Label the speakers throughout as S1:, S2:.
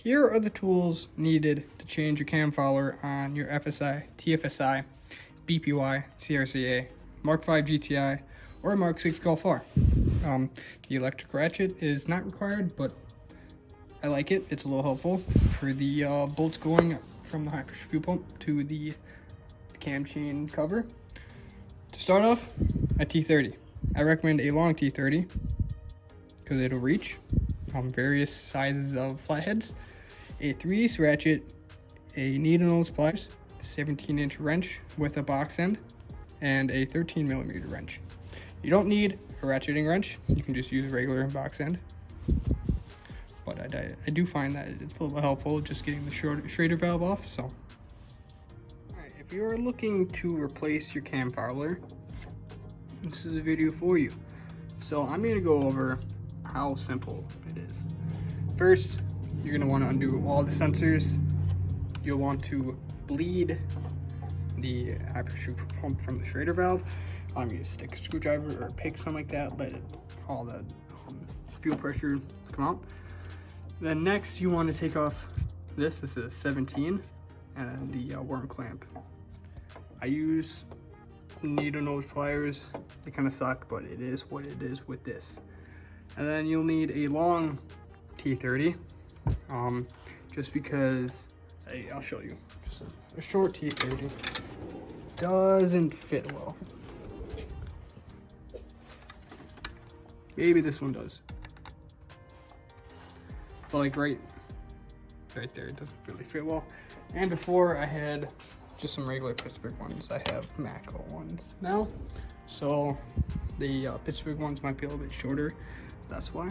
S1: Here are the tools needed to change your cam follower on your FSI, TFSI, BPY, CRCA, Mark 5 GTI, or Mark 6 Golf R. The electric ratchet is not required, but I like it. It's a little helpful for the bolts going from the high pressure fuel pump to the cam chain cover. To start off, a T30. I recommend a long T30 because it'll reach various sizes of flatheads. A 3/8 ratchet, a needle nose pliers, 17-inch wrench with a box end, and a 13mm wrench. You don't need a ratcheting wrench. You can just use a regular box end. But I do find that it's a little bit helpful just getting the Schrader valve off. So, all right, if you're looking to replace your cam follower, this is a video for you. So I'm going to go over how simple it is. First, you're going to want to undo all the sensors. You'll want to bleed the high pressure pump from the Schrader valve. You stick a screwdriver or a pick, something like that, let all the fuel pressure come out. Then next, you want to take off this is a 17, and the worm clamp. I use needle nose pliers. They kind of suck, but it is what it is with this. And then you'll need a long T30, just because I'll show you. Just a short T30 doesn't fit well. Maybe this one does, but like right there, it doesn't really fit well. And before I had just some regular Pittsburgh ones. I have macro ones now, so the Pittsburgh ones might be a little bit shorter. That's why.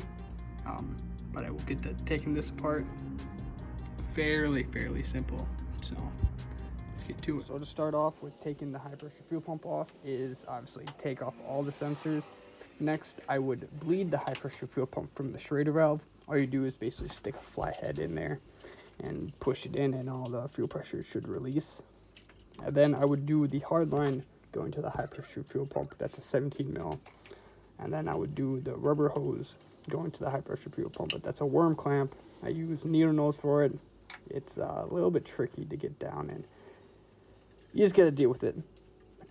S1: But I will get to taking this apart. Fairly simple. So let's get to it. So to start off with taking the high pressure fuel pump off is obviously take off all the sensors. Next, I would bleed the high pressure fuel pump from the Schrader valve. All you do is basically stick a flathead in there and push it in, and all the fuel pressure should release. And then I would do the hard line going to the high pressure fuel pump. That's a 17 mil. And then I would do the rubber hose going to the high pressure fuel pump, but that's a worm clamp. I use needle nose for it. It's a little bit tricky to get down, and you just got to deal with it.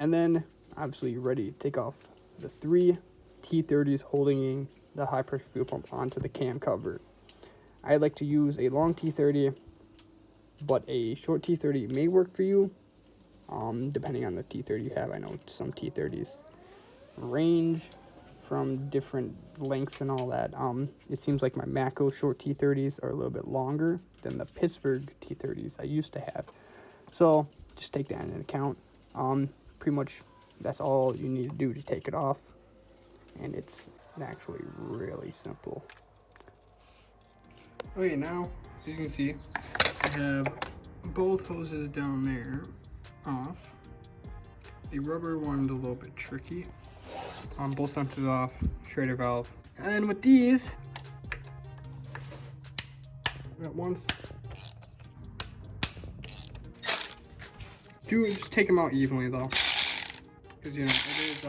S1: And then obviously you're ready to take off the 3 T30s holding the high pressure fuel pump onto the cam cover. I like to use a long T30, but a short T30 may work for you, depending on the T30 you have. I know some T30s range from different lengths and all that. It seems like my Mako short T30s are a little bit longer than the Pittsburgh T30s I used to have. So just take that into account. Pretty much that's all you need to do to take it off. And it's actually really simple. Okay, now as you can see, I have both hoses down there off. The rubber one's a little bit tricky. Both sensors off, Schrader valve. And with these, at once, just take them out evenly though, because you know it is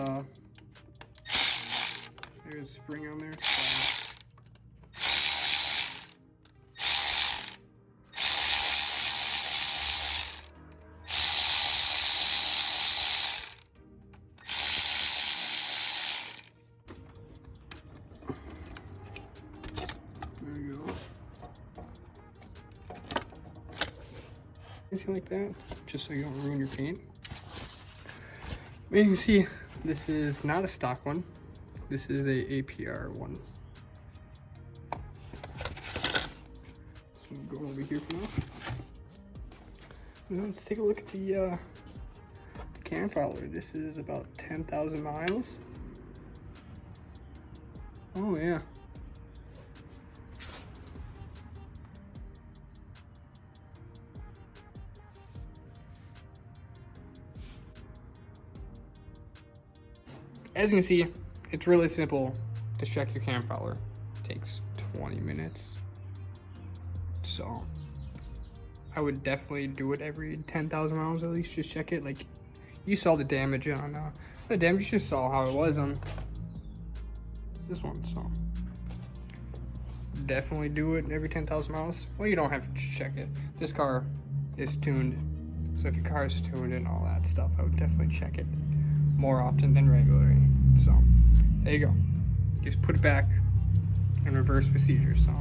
S1: there's a spring on there. There you go. Anything like that, just so you don't ruin your paint. As you can see, this is not a stock one. This is a APR one. So I'm going over here for now. Now let's take a look at the cam follower. This is about 10,000 miles. Oh yeah. As you can see, it's really simple to check your cam follower. It takes 20 minutes. So I would definitely do it every 10,000 miles at least. Just check it. Like, you saw the damage on the damage. You just saw how it was on this one. So definitely do it every 10,000 miles. Well, you don't have to check it. This car is tuned, so if your car is tuned and all that stuff, I would definitely check it more often than regularly. So there you go. Just put it back in reverse procedure. So